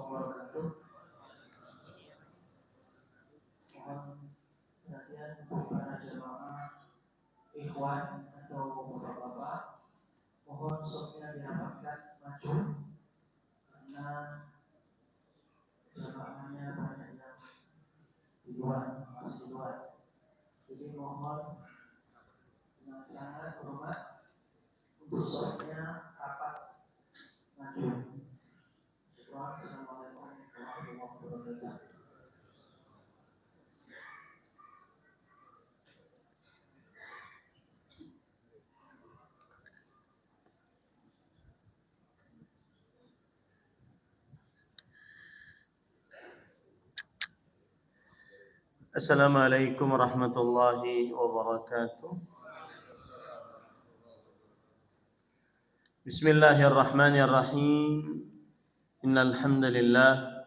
wabarakatuh. Mohon perhatian untuk para jemaah ikhwan atau bapak-bapak. Mohon sofnya dirapatkan maju karena jemaahnya banyak yang di luar, masih di luar. Jadi mohon dengan sangat hormat untuk sofnya rapat maju. Assalamualaikum warahmatullahi wabarakatuh. Assalamualaikum warahmatullahi wabarakatuh. Bismillahirrahmanirrahim. Innal hamdalillah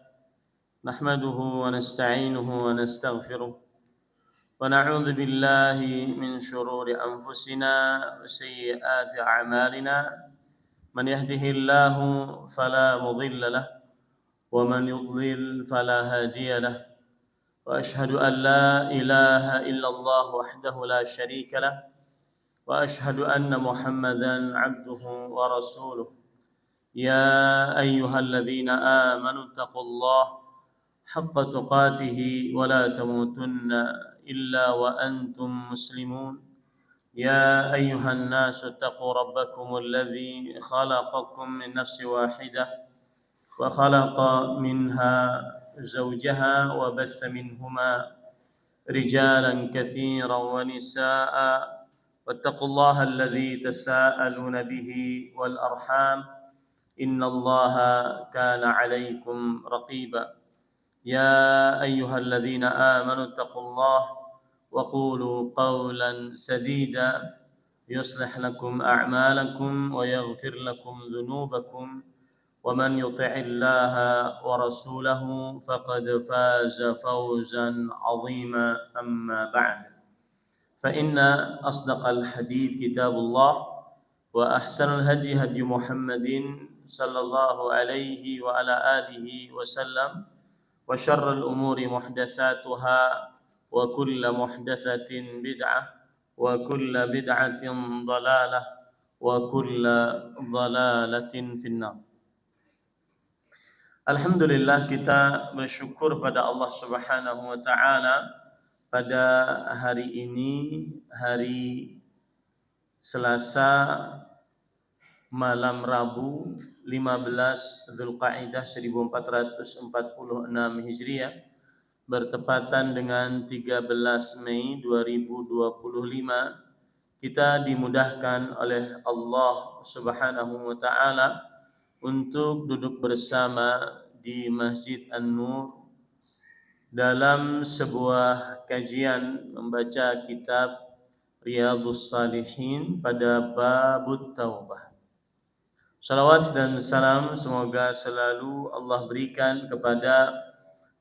nahmaduhu wa nasta'inuhu wa nastaghfiruh wa na'udzu billahi min shururi anfusina wa sayyiati a'malina. Man yahdihillahu fala mudilla lahu wa man yudlil fala hadiya lahu. وأشهد أن لا إله إلا الله وحده لا شريك له وأشهد أن محمدا عبده ورسوله يا أيها الذين آمنوا اتقوا الله حق تقاته ولا تموتن إلا وأنتم مسلمون يا أيها الناس اتقوا ربكم الذي خلقكم من نفس واحدة وخلق منها زوجها وبث منهما رجالا كثيرا ونساء واتقوا الله الذي تساءلون به والأرحام إن الله كان عليكم رقيبا يا أيها الذين آمنوا اتقوا الله وقولوا قولا سديدا يصلح لكم أعمالكم ويغفر لكم ذنوبكم ومن يطع الله ورسوله فقد فاز فوزا عظيما أما بعد فإن أصدق الحديث كتاب الله وأحسن الهدي هدي محمد صلى الله عليه وعلى آله وسلم وشر الأمور محدثاتها وكل محدثة بدعة وكل بدعة ضلالة وكل ضلالة في النار. Alhamdulillah, kita bersyukur pada Allah Subhanahu wa taala pada hari ini, hari Selasa malam Rabu 15 Zulqa'dah 1446 Hijriah bertepatan dengan 13 Mei 2025. Kita dimudahkan oleh Allah Subhanahu wa taala untuk duduk bersama di Masjid An-Nur dalam sebuah kajian membaca kitab Riyadhus Shalihin pada Babut Taubah. Salawat dan salam semoga selalu Allah berikan kepada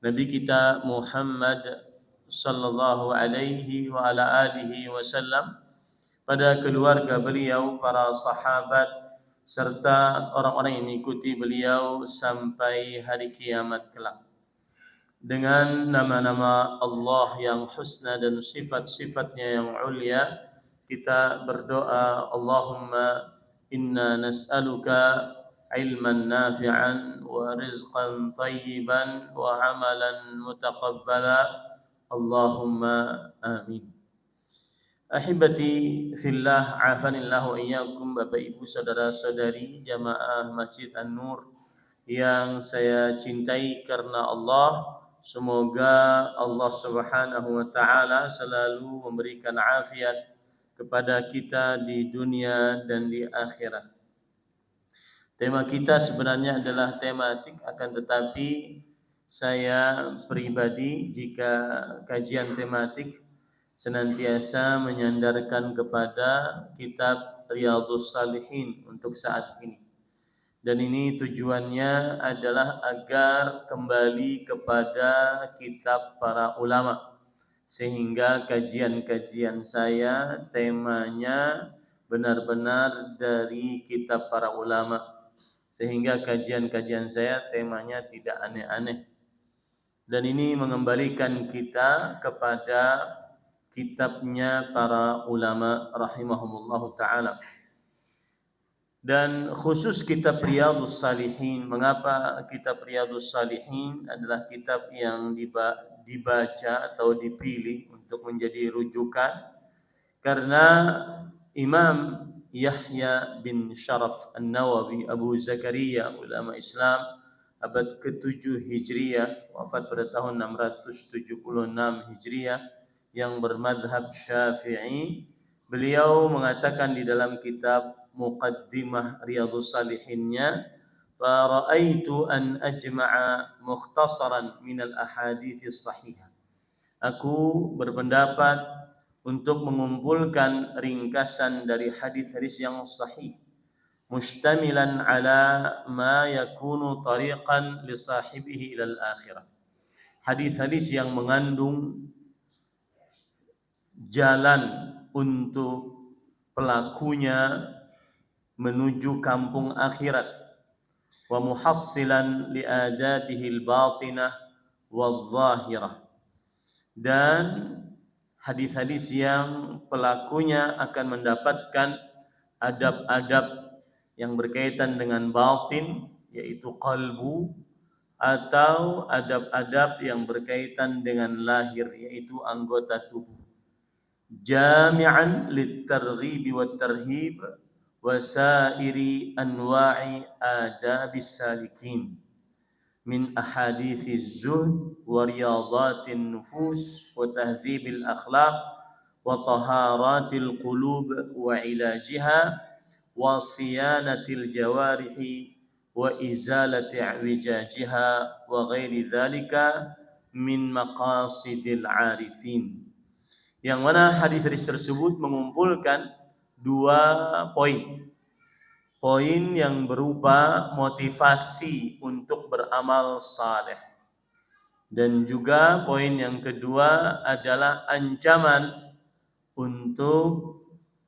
Nabi kita Muhammad sallallahu alaihi wa ala alihi wasallam, pada keluarga beliau, para sahabat serta orang-orang yang mengikuti beliau sampai hari kiamat kelak. Dengan nama-nama Allah yang husna dan sifat-sifatnya yang ulia, kita berdoa, Allahumma inna nas'aluka ilman nafi'an wa rizqan tayyiban wa amalan mutaqabbala. Allahumma amin. Ahibati fillah, afanillah wa iyyakum, Bapak Ibu saudara-saudari jamaah Masjid An-Nur yang saya cintai karena Allah. Semoga Allah Subhanahu wa taala selalu memberikan afiat kepada kita di dunia dan di akhirat. Tema kita sebenarnya adalah tematik, akan tetapi saya pribadi jika kajian tematik senantiasa menyandarkan kepada kitab Riyadhus Shalihin untuk saat ini. Dan ini tujuannya adalah agar kembali kepada kitab para ulama, sehingga kajian-kajian saya temanya benar-benar dari kitab para ulama. sehingga kajian-kajian saya temanya tidak aneh-aneh. Dan ini mengembalikan kita kepada kitabnya para ulama rahimahumullahu ta'ala. Dan khusus kitab Riyadhus Salihin. Mengapa kitab Riyadhus Salihin adalah kitab yang dibaca atau dipilih untuk menjadi rujukan? Karena Imam Yahya bin Sharaf An-Nawawi Abu Zakaria, ulama Islam abad ke-7 Hijriah, wafat pada tahun 676 Hijriah, yang bermadhab Syafi'i. Beliau mengatakan di dalam kitab Muqaddimah Riyadhus Salihinnya, "Fara'aitu an ajma'a mukhtasaran min al-ahadits sahihah." Aku berpendapat untuk mengumpulkan ringkasan dari hadis-hadis yang sahih, mustamilan ala ma yakunu tariqan li sahibihi ila al-akhirah. Hadis-hadis yang mengandung jalan untuk pelakunya menuju kampung akhirat, wa muhassilan li adabihi al-batinah wal-zahirah, dan hadis-hadis yang pelakunya akan mendapatkan adab-adab yang berkaitan dengan batin, yaitu qalbu, atau adab-adab yang berkaitan dengan lahir, yaitu anggota tubuh. Jami'an lit-targhib wat tarhib wa sairi anwa'i adabis salikin min ahaditsiz zuhd wa riyadatin nufus wa tahdzibil akhlaq wa taharatil qulub wa ilajiha wa siyanatil jawarihi wa izalati i'wijajiha wa ghairi dzalika min maqasidil arifin. Yang mana hadis-hadis tersebut mengumpulkan 2 poin. Poin yang berupa motivasi untuk beramal saleh, dan juga poin yang kedua adalah ancaman untuk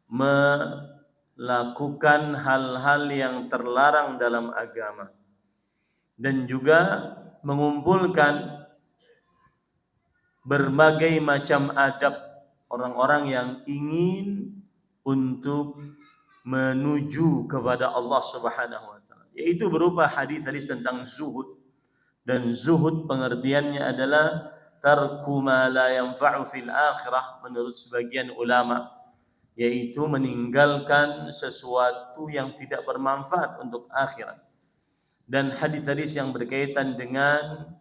melakukan hal-hal yang terlarang dalam agama, dan juga mengumpulkan berbagai macam adab orang-orang yang ingin untuk menuju kepada Allah Subhanahu wa taala, yaitu berupa hadis-hadis tentang zuhud. Dan zuhud pengertiannya adalah tarku ma la yanfa'u fil akhirah menurut sebagian ulama, yaitu meninggalkan sesuatu yang tidak bermanfaat untuk akhirat. Dan hadis-hadis yang berkaitan dengan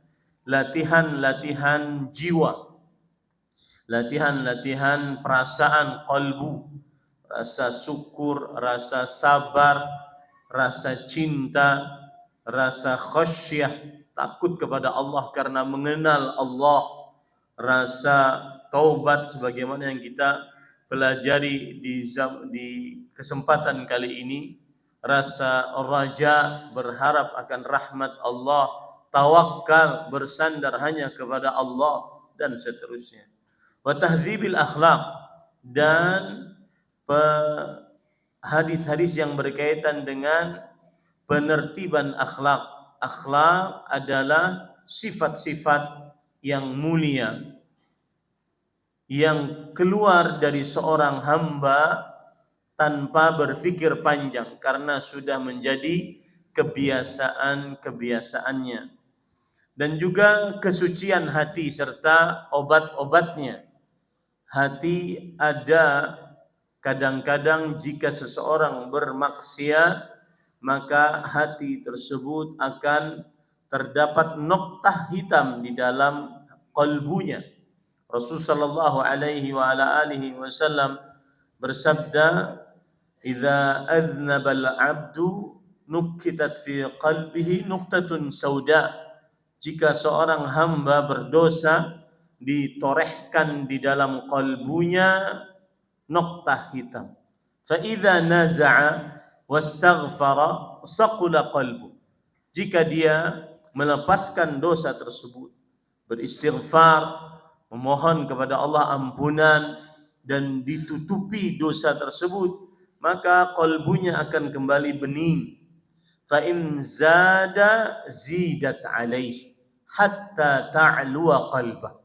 latihan-latihan jiwa, latihan-latihan perasaan qalbu, rasa syukur, rasa sabar, rasa cinta, rasa khasyah, takut kepada Allah karena mengenal Allah, rasa taubat sebagaimana yang kita pelajari di kesempatan kali ini, rasa raja, berharap akan rahmat Allah, tawakal, bersandar hanya kepada Allah, dan seterusnya. Wa tahdzibil akhlaq, dan hadis-hadis yang berkaitan dengan penertiban akhlak. Akhlak adalah sifat-sifat yang mulia yang keluar dari seorang hamba tanpa berfikir panjang karena sudah menjadi kebiasaan-kebiasaannya. Dan juga kesucian hati serta obat-obatnya. Hati ada kadang-kadang jika seseorang bermaksiat, maka hati tersebut akan terdapat noktah hitam di dalam qalbunya. Rasulullah sallallahu alaihi wa ala alihi wasallam bersabda, "Idza aznaba al-'abdu nukitat fi qalbihi nuqtatun sauda." Jika seorang hamba berdosa, ditorehkan di dalam qalbunya noktah hitam. Fa idza naza'a wastaghfara saqula qalbu. Jika dia melepaskan dosa tersebut, beristighfar, memohon kepada Allah ampunan, dan ditutupi dosa tersebut, maka qalbunya akan kembali bening. fa in zada zidat alaih hatta ta'luwa qalbah.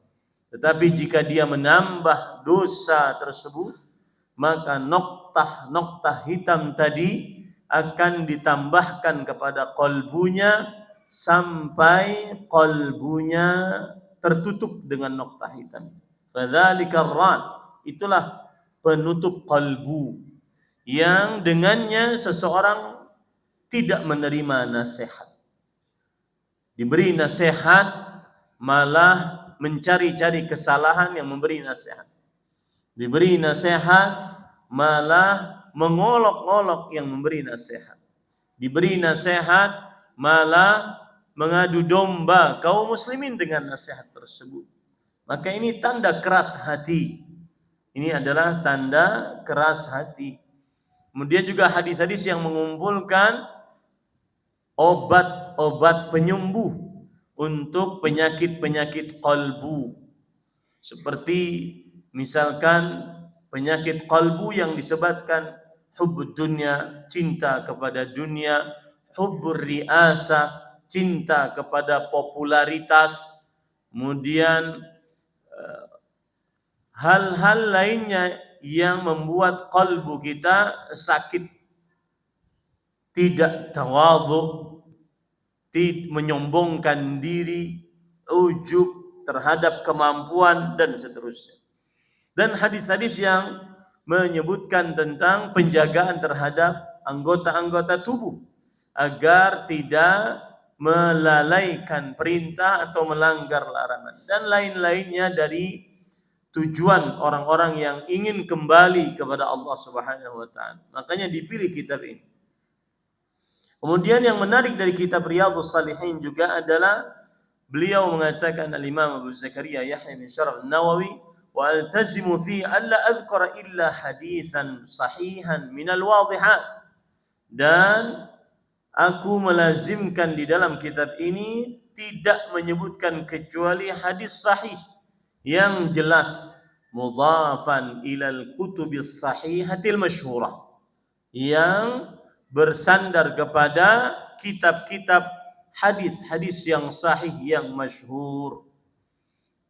Tetapi jika dia menambah dosa tersebut, maka noktah hitam tadi akan ditambahkan kepada kolbunya sampai kolbunya tertutup dengan noktah hitam. Fadzalika ar-ran, itulah penutup kolbu yang dengannya seseorang tidak menerima nasihat. Diberi nasihat malah mencari-cari kesalahan yang memberi nasihat. Diberi nasihat malah mengolok-olok yang memberi nasihat. Diberi nasihat malah mengadu domba kaum muslimin dengan nasihat tersebut. Maka ini tanda keras hati. Ini adalah tanda keras hati. Kemudian juga hadis-hadis yang mengumpulkan obat-obat penyembuh untuk penyakit-penyakit qalbu. Seperti misalkan penyakit qalbu yang disebabkan hubbud dunya, cinta kepada dunia, hubbur riasa, cinta kepada popularitas, kemudian hal-hal lainnya yang membuat qalbu kita sakit, tidak tawadhu, menyombongkan diri, ujub terhadap kemampuan dan seterusnya. Dan hadis-hadis yang menyebutkan tentang penjagaan terhadap anggota-anggota tubuh agar tidak melalaikan perintah atau melanggar larangan dan lain-lainnya dari tujuan orang-orang yang ingin kembali kepada Allah Subhanahu wa taala. Makanya dipilih kitab ini. Kemudian yang menarik dari kitab Riyadhus Shalihin juga adalah beliau mengatakan, Al-Imam Abu Zakaria Yahya bin Sharaf An-Nawawi, wa altazimu fi alla adhkara illa hadithan sahihan minal wadhihat, dan aku melazimkan di dalam kitab ini tidak menyebutkan kecuali hadis sahih yang jelas, mudhafan ilal kutubis sahihatil masyhurah, yang bersandar kepada kitab-kitab hadis-hadis yang sahih yang masyhur.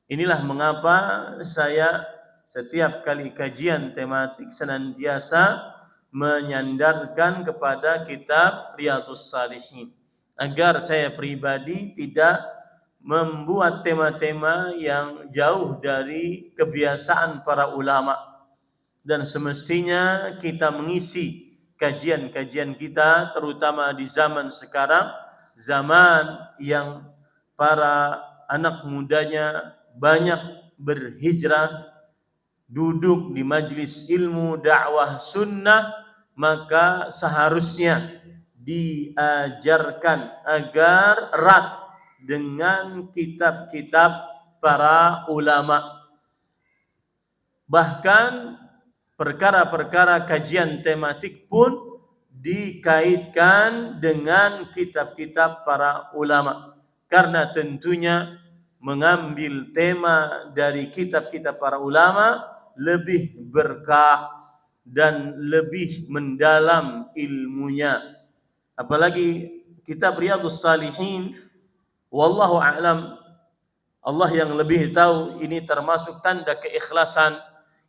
Inilah mengapa saya setiap kali kajian tematik senantiasa menyandarkan kepada kitab Riyadhus Shalihin, agar saya pribadi tidak membuat tema-tema yang jauh dari kebiasaan para ulama. Dan semestinya kita mengisi kajian-kajian kita, terutama di zaman sekarang, zaman yang para anak mudanya banyak berhijrah, duduk di majlis ilmu dakwah sunnah, maka seharusnya diajarkan agar erat dengan kitab-kitab para ulama. Bahkan perkara-perkara kajian tematik pun dikaitkan dengan kitab-kitab para ulama, karena tentunya mengambil tema dari kitab-kitab para ulama lebih berkah dan lebih mendalam ilmunya. Apalagi kitab Riyadhus Shalihin, wallahu a'lam, Allah yang lebih tahu, ini termasuk tanda keikhlasan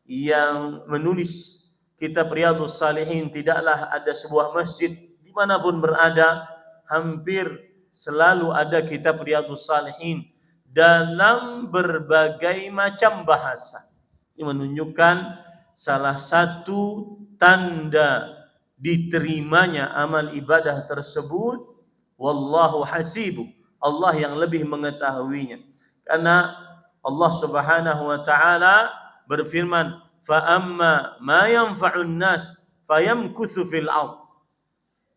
yang menulis kitab Riyadhus Shalihin. Tidaklah ada sebuah masjid dimanapun berada, hampir selalu ada kitab Riyadhus Shalihin dalam berbagai macam bahasa. Ini menunjukkan salah satu tanda diterimanya amal ibadah tersebut, wallahu hasibu, Allah yang lebih mengetahuinya. Karena Allah Subhanahu wa taala berfirman, fa amma ma yanfa'un nas fayamkuthu fil ard.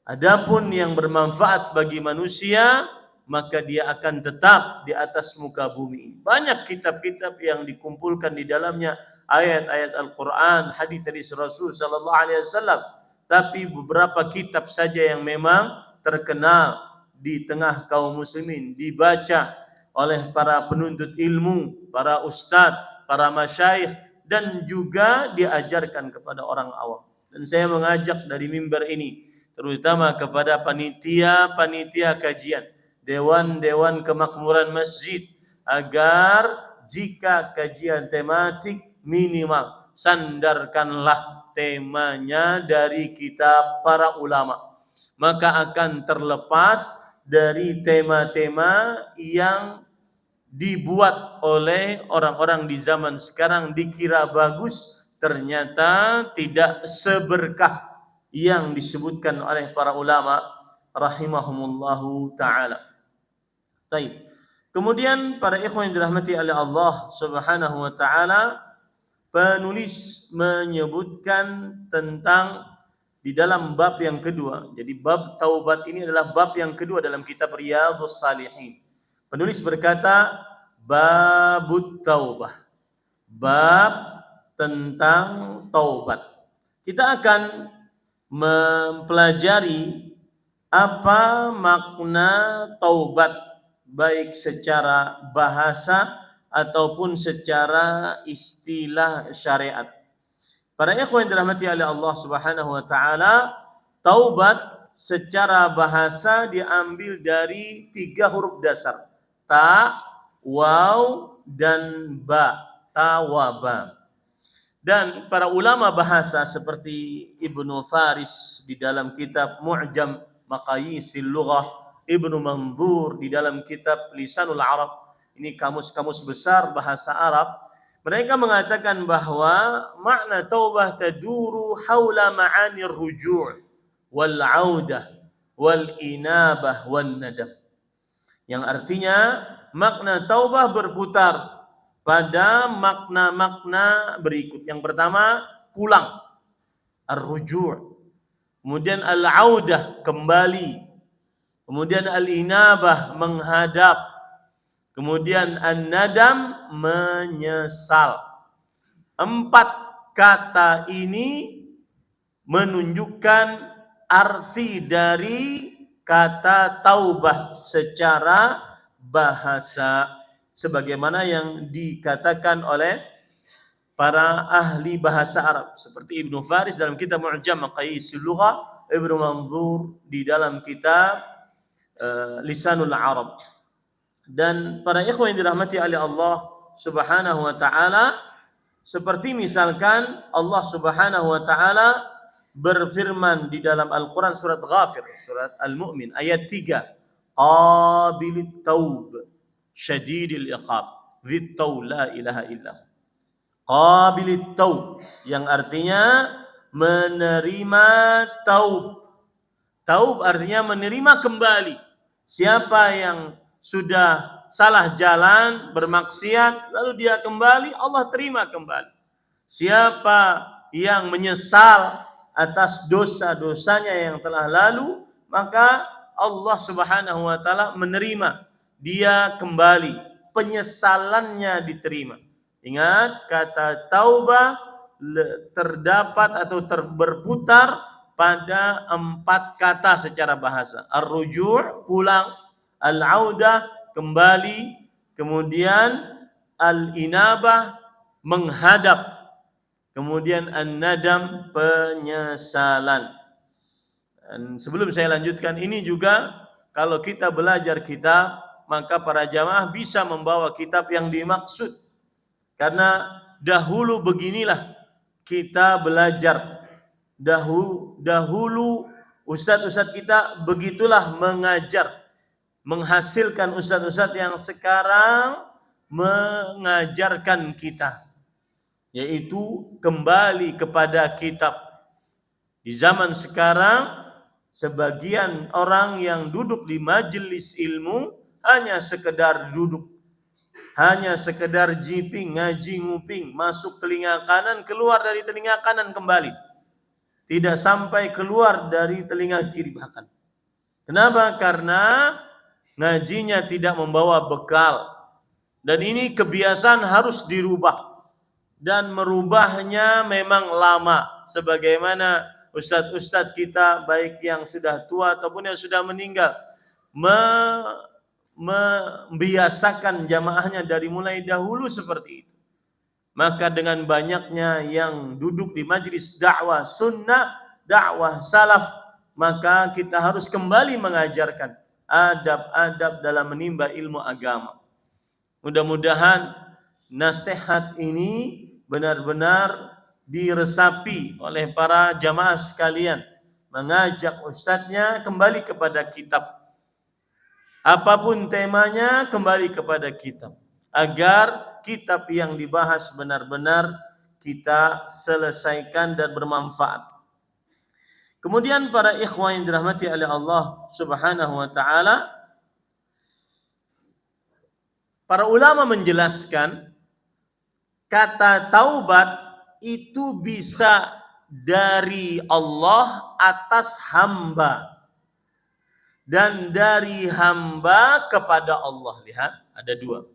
Adapun yang bermanfaat bagi manusia, maka dia akan tetap di atas muka bumi. Banyak kitab-kitab yang dikumpulkan di dalamnya ayat-ayat Al-Quran, hadis-hadis Rasul sallallahu alaihi wasallam. Tapi beberapa kitab saja yang memang terkenal di tengah kaum muslimin, dibaca oleh para penuntut ilmu, para ustadz, para masyayikh, dan juga diajarkan kepada orang awam. Dan saya mengajak dari mimbar ini terutama kepada panitia kajian, dewan kemakmuran masjid, agar jika kajian tematik minimal sandarkanlah temanya dari kitab para ulama, maka akan terlepas dari tema-tema yang dibuat oleh orang-orang di zaman sekarang, dikira bagus, ternyata tidak seberkah yang disebutkan oleh para ulama rahimahumullahu ta'ala. Baik. Kemudian para ikhwan yang dirahmati oleh Allah Subhanahu wa taala, penulis menyebutkan tentang di dalam bab yang kedua. Jadi bab taubat ini adalah bab yang kedua dalam kitab Riyadhus Shalihin. Penulis berkata, babut taubah, bab tentang taubat. Kita akan mempelajari apa makna taubat, baik secara bahasa ataupun secara istilah syariat. Para ikhwan yang dirahmati oleh Allah Subhanahu wa taala, taubat secara bahasa diambil dari 3 huruf dasar. Ta, waw, dan ba. Tawaba. Dan para ulama bahasa seperti Ibnu Faris di dalam kitab Mu'jam Maqayisil Lughah, Ibnu Manzur di dalam kitab Lisanul Arab, ini kamus-kamus besar bahasa Arab, mereka mengatakan bahwa makna taubah taduru haula ma'anir ruju' wal 'audah wal inabah wan nadam. Yang artinya makna taubah berputar pada makna-makna berikut. Yang pertama, pulang, ar-ruju'. Kemudian al-audah, kembali. Kemudian al-inabah, menghadap. Kemudian an-nadam, menyesal. 4 kata ini menunjukkan arti dari kata taubah secara bahasa, sebagaimana yang dikatakan oleh para ahli bahasa Arab seperti Ibnu Faris dalam kitab Mu'jam Maqayisil Lughah, Ibnu Manzur di dalam kitab Lisanul Arab. Dan para ikhwan yang dirahmati oleh Allah Subhanahu wa taala, seperti misalkan Allah Subhanahu wa taala berfirman di dalam Al-Qur'an surat Ghafir, surat Al-Mu'min ayat 3, qabilit taub syadidil iqab dzit taul la ilaha illa. Qabilit taub yang artinya menerima taub. Taub artinya menerima kembali. Siapa yang sudah salah jalan, bermaksiat, lalu dia kembali, Allah terima kembali. Siapa yang menyesal atas dosa-dosanya yang telah lalu, maka Allah Subhanahu wa taala menerima dia kembali, penyesalannya diterima. Ingat, kata taubah terdapat atau berputar pada 4 kata secara bahasa. Ar-ruju', pulang, al-audah, kembali, kemudian al-inabah, menghadap, kemudian an-nadam, penyesalan. Dan sebelum saya lanjutkan, ini juga kalau kita belajar kitab, maka para jamaah bisa membawa kitab yang dimaksud. Karena dahulu beginilah kita belajar. Dahulu ustadz-ustadz kita begitulah mengajar, menghasilkan ustadz-ustadz yang sekarang mengajarkan kita, yaitu kembali kepada kitab. Di zaman sekarang, sebagian orang yang duduk di majelis ilmu hanya sekedar duduk, hanya sekedar jiping, ngaji nguping, masuk telinga kanan, keluar dari telinga kanan kembali, tidak sampai keluar dari telinga kiri bahkan. Kenapa? Karena ngajinya tidak membawa bekal, dan ini kebiasaan harus dirubah, dan merubahnya memang lama, sebagaimana ustadz-ustadz kita baik yang sudah tua ataupun yang sudah meninggal membiasakan jamaahnya dari mulai dahulu seperti itu. Maka dengan banyaknya yang duduk di majlis dakwah sunnah, dakwah salaf, maka kita harus kembali mengajarkan adab-adab dalam menimba ilmu agama. Mudah-mudahan nasihat ini benar-benar diresapi oleh para jamaah sekalian, mengajak ustadznya kembali kepada kitab. Apapun temanya, kembali kepada kitab, agar kitab yang dibahas benar-benar kita selesaikan dan bermanfaat. Kemudian para ikhwan yang dirahmati oleh Allah Subhanahu wa taala, para ulama menjelaskan kata taubat itu bisa dari Allah atas hamba dan dari hamba kepada Allah. Lihat, ada dua.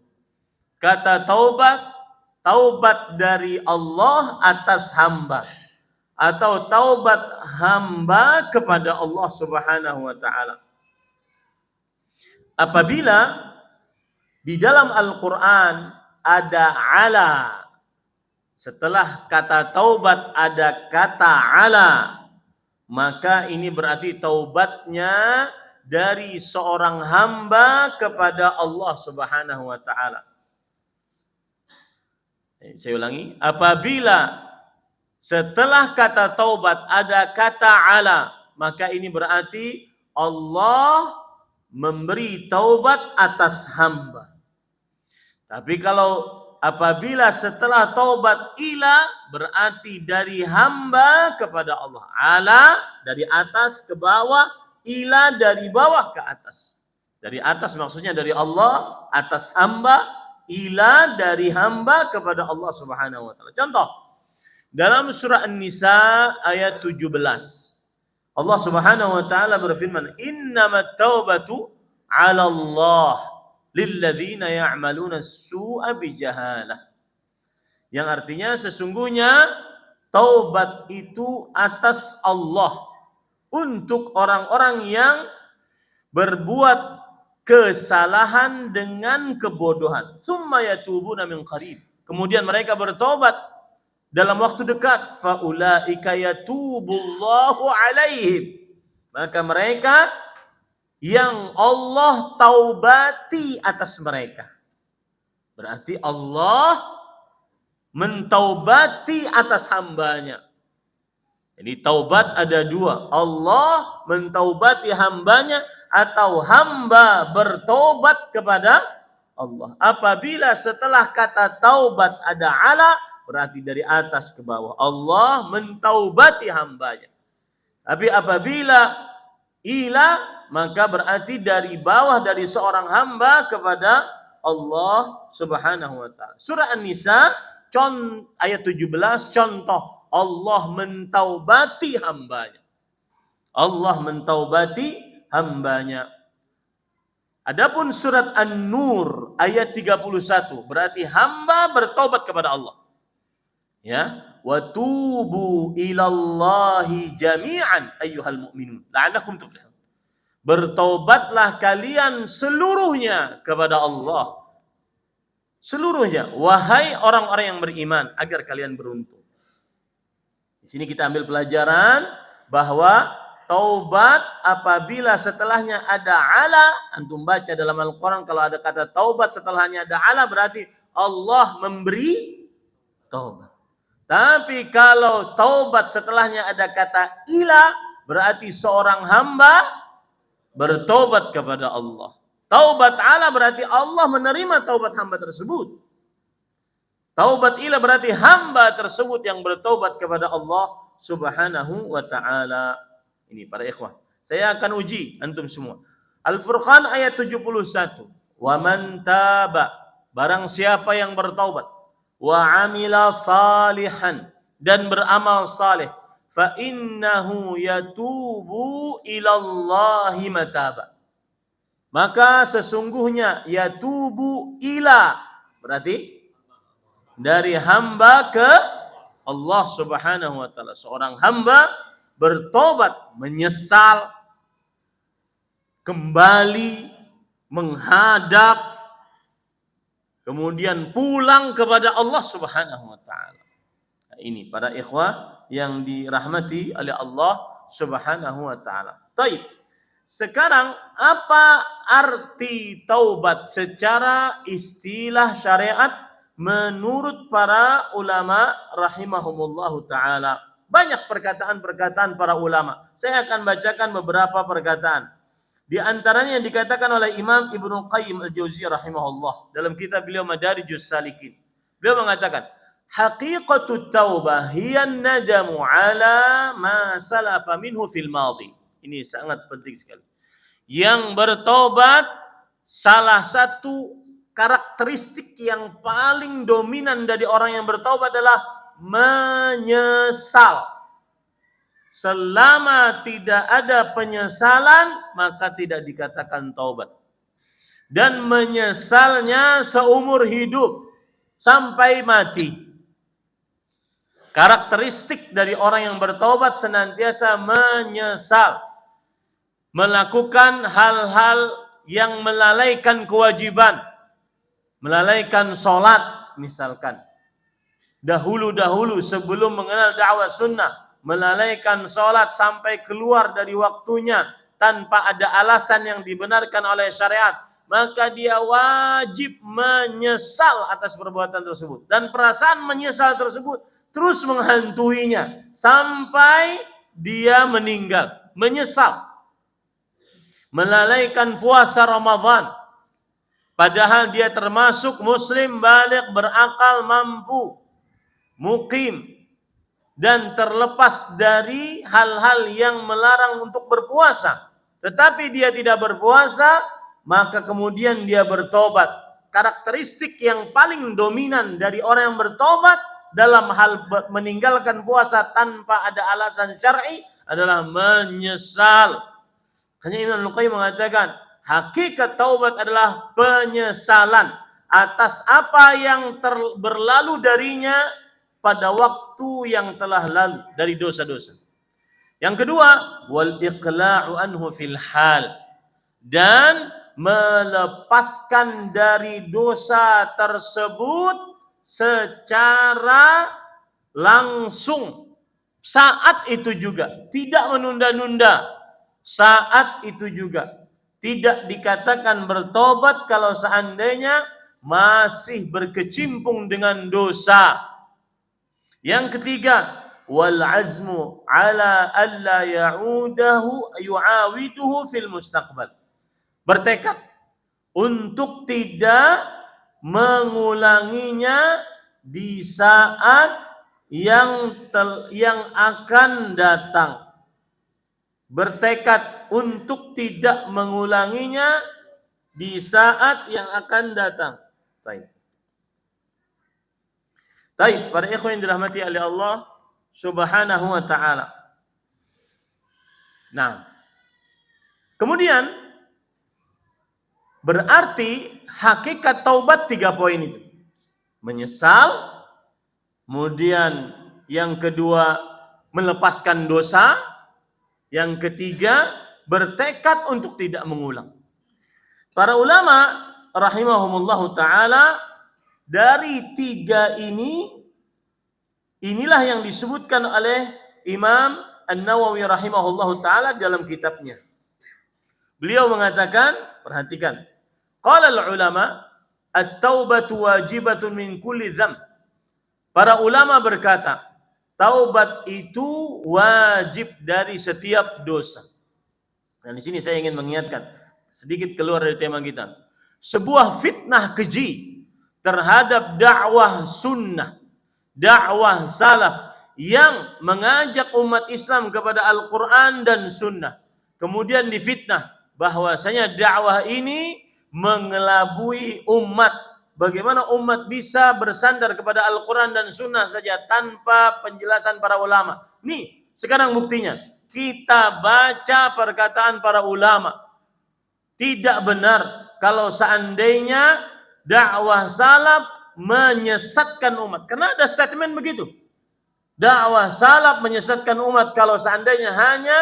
Kata taubat dari Allah atas hamba, atau taubat hamba kepada Allah Subhanahu wa taala. Apabila di dalam Al-Qur'an ada ala, setelah kata taubat ada kata ala, maka ini berarti taubatnya dari seorang hamba kepada Allah Subhanahu wa taala. Saya ulangi, apabila setelah kata taubat ada kata ala, maka ini berarti Allah memberi taubat atas hamba. Tapi kalau apabila setelah taubat ila, berarti dari hamba kepada Allah. Ala dari atas ke bawah, ila dari bawah ke atas. Dari atas maksudnya dari Allah atas hamba, ila dari hamba kepada Allah Subhanahu wa taala. Contoh, dalam surah An-Nisa ayat 17. Allah Subhanahu wa taala berfirman, "Innamat taubatu 'ala Allah lilladzina ya'maluna as-su'a bijahalah." Yang artinya sesungguhnya taubat itu atas Allah untuk orang-orang yang berbuat kesalahan dengan kebodohan. Tsumma yatubuna min qarib. Kemudian mereka bertobat dalam waktu dekat, faulaika yatubullahu alaihim, maka mereka yang Allah taubati atas mereka. Berarti Allah mentaubati atas hambanya. Jadi taubat ada dua, Allah mentaubati hambanya atau hamba bertobat kepada Allah. Apabila setelah kata taubat ada ala, berarti dari atas ke bawah Allah mentaubati hambanya. Tapi apabila ila, maka berarti dari bawah dari seorang hamba kepada Allah Subhanahu wa taala. Surah An-Nisa ayat 17 contoh Allah mentaubati hambanya. Allah mentaubati hambanya. Adapun surat An-Nur ayat 31 berarti hamba bertobat kepada Allah. Ya, wa tubu ilallahi jami'an ayyuhal mu'minun la'allakum tuflihun. Bertobatlah kalian seluruhnya kepada Allah. Seluruhnya, wahai orang-orang yang beriman, agar kalian beruntung. Di sini kita ambil pelajaran bahwa taubat apabila setelahnya ada ala, antum baca dalam Al-Quran kalau ada kata taubat setelahnya ada ala, berarti Allah memberi taubat. Tapi kalau taubat setelahnya ada kata ila, berarti seorang hamba bertobat kepada Allah. Taubat ala berarti Allah menerima taubat hamba tersebut. Taubat ila berarti hamba tersebut yang bertobat kepada Allah Subhanahu wa ta'ala. Ini para ikhwah. Saya akan uji antum semua. Al-Furqan ayat 71. Wa man taba, barang siapa yang bertaubat, wa amila salihan, dan beramal saleh, fa innahu yatubu ilallahi mataba, maka sesungguhnya yatubu ila berarti dari hamba ke Allah Subhanahu wa taala. Seorang hamba bertobat, menyesal, kembali menghadap, kemudian pulang kepada Allah Subhanahu wa taala. Nah, ini para ikhwah yang dirahmati oleh Allah Subhanahu wa taala. Baik. Sekarang apa arti taubat secara istilah syariat menurut para ulama rahimahumullahu taala? Banyak perkataan-perkataan para ulama. Saya akan bacakan beberapa perkataan. Di antaranya yang dikatakan oleh Imam Ibnu Qayyim Al-Jauziyah rahimahullah dalam kitab beliau Madarijus Salikin. Beliau mengatakan, haqiqatut taubah hiya nadamu ala ma salafa minhu fil madhi. Ini sangat penting sekali. Yang bertobat, salah satu karakteristik yang paling dominan dari orang yang bertobat adalah menyesal. Selama tidak ada penyesalan, maka tidak dikatakan taubat. Dan menyesalnya seumur hidup sampai mati. Karakteristik dari orang yang bertobat senantiasa menyesal, melakukan hal-hal yang melalaikan kewajiban, melalaikan sholat misalkan. Dahulu-dahulu sebelum mengenal dakwah sunnah, melalaikan sholat sampai keluar dari waktunya tanpa ada alasan yang dibenarkan oleh syariat, maka dia wajib menyesal atas perbuatan tersebut. Dan perasaan menyesal tersebut terus menghantuinya sampai dia meninggal. Menyesal. Melalaikan puasa Ramadan. Padahal dia termasuk muslim baligh, berakal, mampu, muqim, dan terlepas dari hal-hal yang melarang untuk berpuasa. Tetapi dia tidak berpuasa, maka kemudian dia bertobat. Karakteristik yang paling dominan dari orang yang bertobat dalam hal meninggalkan puasa tanpa ada alasan syar'i adalah menyesal. Hanya Imam Al-Qayyim mengatakan, hakikat taubat adalah penyesalan atas apa yang berlalu darinya pada waktu yang telah lalu dari dosa-dosa. Yang kedua, wal iqla'u anhu fil hal, dan melepaskan dari dosa tersebut secara langsung saat itu juga, tidak menunda-nunda. Saat itu juga tidak dikatakan bertobat kalau seandainya masih berkecimpung dengan dosa. Yang ketiga, wal azmu ala alla yu'awiduhu fil mustaqbal. Bertekad untuk tidak mengulanginya di saat yang akan datang. Bertekad untuk tidak mengulanginya di saat yang akan datang. Baik. Baik, para ikhwan yang dirahmati oleh Allah Subhanahu wa taala. Nah, kemudian berarti hakikat taubat 3 poin itu. Menyesal, kemudian yang kedua melepaskan dosa, yang ketiga bertekad untuk tidak mengulang. Para ulama rahimahumullahu taala dari 3 inilah yang disebutkan oleh Imam An-Nawawi rahimahullahu taala dalam kitabnya. Beliau mengatakan, perhatikan, qala al-ulama at-taubatu wajibatun min kulli dzamb. Para ulama berkata, taubat itu wajib dari setiap dosa. Dan di sini saya ingin mengingatkan, sedikit keluar dari tema kita. Sebuah fitnah keji terhadap dakwah sunnah, dakwah salaf yang mengajak umat Islam kepada Al-Quran dan sunnah. Kemudian difitnah bahwasanya dakwah ini mengelabui umat. Bagaimana umat bisa bersandar kepada Al-Quran dan sunnah saja tanpa penjelasan para ulama. Nih, sekarang buktinya. Kita baca perkataan para ulama. Tidak benar kalau seandainya dakwah salaf menyesatkan umat. Karena ada statement begitu. Dakwah salaf menyesatkan umat kalau seandainya hanya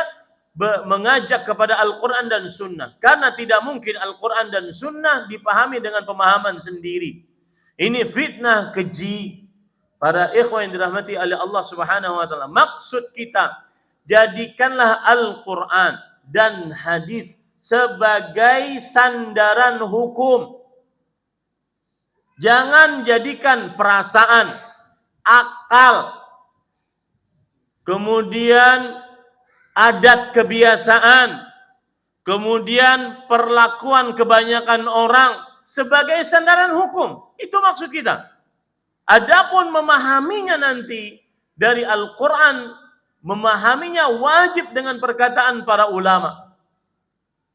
mengajak kepada Al-Quran dan Sunnah. Karena tidak mungkin Al-Quran dan Sunnah dipahami dengan pemahaman sendiri. Ini fitnah keji. Para ikhwan yang dirahmati oleh Allah Subhanahu wa taala. Maksud kita jadikanlah Al-Quran dan hadis sebagai sandaran hukum. Jangan jadikan perasaan, akal, kemudian adat kebiasaan, kemudian perlakuan kebanyakan orang sebagai sandaran hukum. Itu maksud kita. Adapun memahaminya nanti dari Al-Quran, memahaminya wajib dengan perkataan para ulama.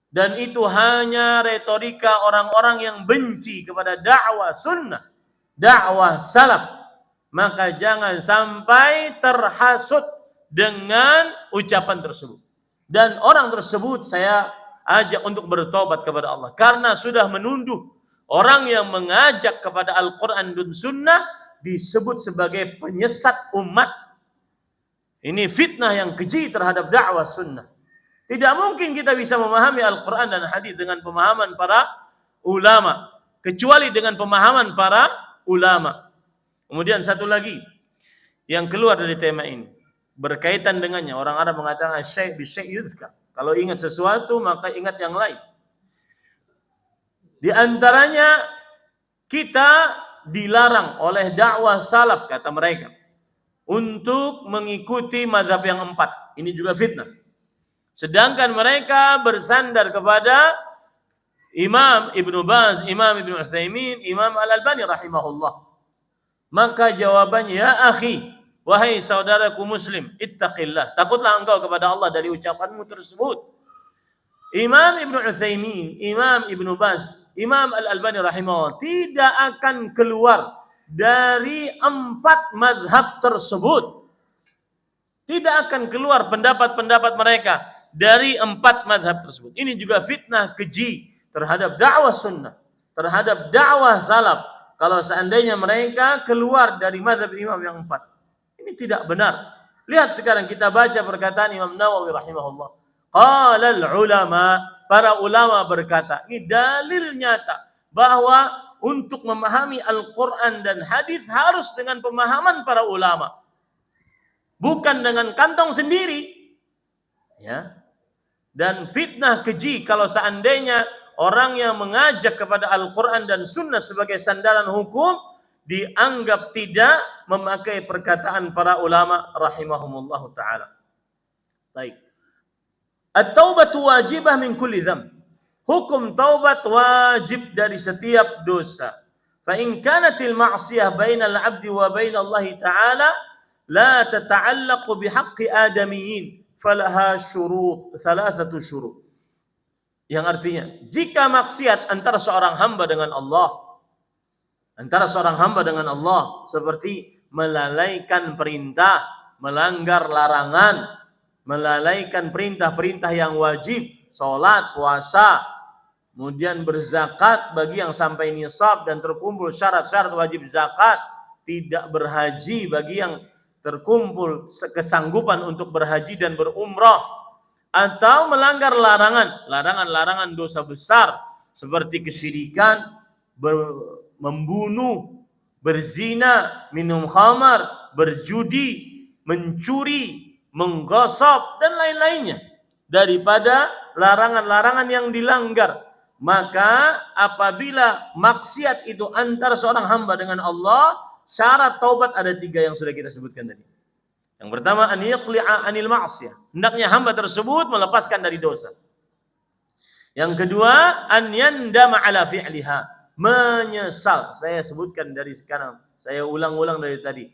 Dan itu hanya retorika orang-orang yang benci kepada dakwah sunnah, dakwah salaf. Maka jangan sampai terhasut dengan ucapan tersebut. Dan orang tersebut saya ajak untuk bertobat kepada Allah. Karena sudah menunduh orang yang mengajak kepada Al-Quran dan Sunnah disebut sebagai penyesat umat. Ini fitnah yang keji terhadap dakwah sunnah. Tidak mungkin kita bisa memahami Al-Quran dan hadis dengan pemahaman para ulama, kecuali dengan pemahaman para ulama. Kemudian satu lagi yang keluar dari tema ini, berkaitan dengannya, orang Arab mengatakan syai' bi syai' yuzkar. Kalau ingat sesuatu maka ingat yang lain. Di antaranya kita dilarang oleh dakwah salaf, kata mereka, untuk mengikuti mazhab yang 4. Ini juga fitnah. Sedangkan mereka bersandar kepada Imam Ibnu Baz, Imam Ibnu Utsaimin, Imam Al-Albani rahimahullah. Maka jawabannya, ya akhi, wahai saudaraku muslim, ittaqillah, takutlah engkau kepada Allah dari ucapanmu tersebut. Imam Ibnu Utsaimin, Imam Ibnu Baz, Imam Al-Albani rahimahullah tidak akan keluar dari 4 mazhab tersebut. Tidak akan keluar pendapat-pendapat mereka dari 4 mazhab tersebut. Ini juga fitnah keji terhadap dakwah sunnah, terhadap dakwah salaf. Kalau seandainya mereka keluar dari mazhab imam yang 4. Ini tidak benar. Lihat sekarang kita baca perkataan Imam Nawawi rahimahullah. Qala al-ulama, para ulama berkata, ini dalil nyata bahwa untuk memahami Al-Quran dan hadis harus dengan pemahaman para ulama, bukan dengan kantong sendiri. Ya. Dan fitnah keji kalau seandainya orang yang mengajak kepada Al-Quran dan Sunnah sebagai sandaran hukum dianggap tidak memakai perkataan para ulama rahimahumullah ta'ala. Baik. At-taubatu wajibah min kulli dzamb. Hukum taubat wajib dari setiap dosa. Fa in kanatil ma'siyah bainal 'abdi wa bainallah ta'ala la tata'allaqu bihaqqi adamiyyin falaha syurut, thalathatu syurut. Yang artinya, jika maksiat antara seorang hamba dengan Allah, seperti melalaikan perintah, melanggar larangan, melalaikan perintah-perintah yang wajib, salat, puasa, kemudian berzakat bagi yang sampai nisab dan terkumpul syarat-syarat wajib zakat, tidak berhaji bagi yang terkumpul kesanggupan untuk berhaji dan berumrah, atau melanggar larangan dosa besar seperti kesyirikan, membunuh, berzina, minum khamar, berjudi, mencuri, menggosok dan lain-lainnya daripada larangan-larangan yang dilanggar. Maka apabila maksiat itu antara seorang hamba dengan Allah, syarat taubat ada 3 yang sudah kita sebutkan tadi. Yang pertama, an yaqli'a anil ma'siyah, hendaknya hamba tersebut melepaskan dari dosa. Yang kedua, an yandama ala fi'liha, menyesal. Saya sebutkan dari sekarang, saya ulang-ulang dari tadi.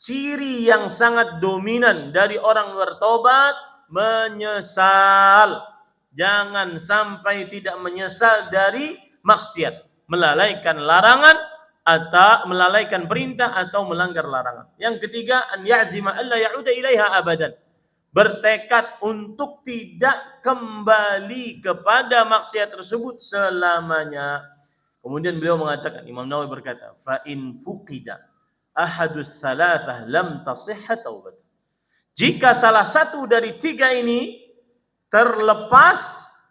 Ciri yang sangat dominan dari orang bertobat, menyesal. Jangan sampai tidak menyesal dari maksiat, melalaikan larangan atau melalaikan perintah atau melanggar larangan. Yang ketiga, an ya'zima alla ya'uda ilaiha abadan, bertekad untuk tidak kembali kepada maksiat tersebut selamanya. Kemudian beliau mengatakan, Imam Nawawi berkata, fa in fuqida ahadus thalathah lam tasihha taubat. Jika salah satu dari 3 ini terlepas,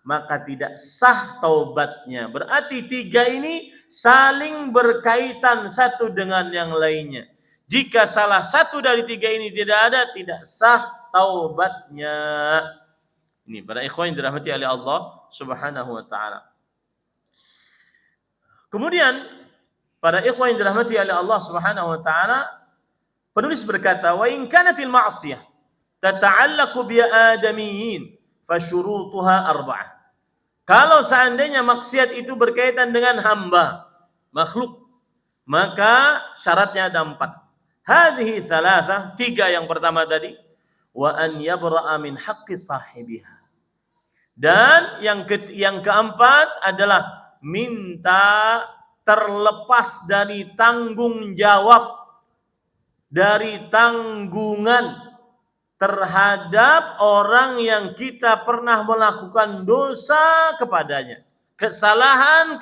maka tidak sah taubatnya. Berarti 3 ini saling berkaitan satu dengan yang lainnya. Jika salah satu dari tiga ini tidak ada, tidak sah taubatnya. Ini para ikhwan yang dirahmati oleh Allah Subhanahu wa taala. Kemudian para ikhwan yang dirahmati oleh Allah Subhanahu wa taala, penulis berkata, "Wa in kanatil ma'siyah tata'allaqu bi adamiyyin fa syurutuha arba'ah." Kalau seandainya maksiat itu berkaitan dengan hamba, makhluk, maka syaratnya ada 4. Hadhihi thalatha, 3 yang pertama tadi, wa an yabra'a min haqqi sahibiha. Dan yang keempat adalah minta terlepas dari tanggung jawab, dari tanggungan terhadap orang yang kita pernah melakukan dosa kepadanya, kesalahan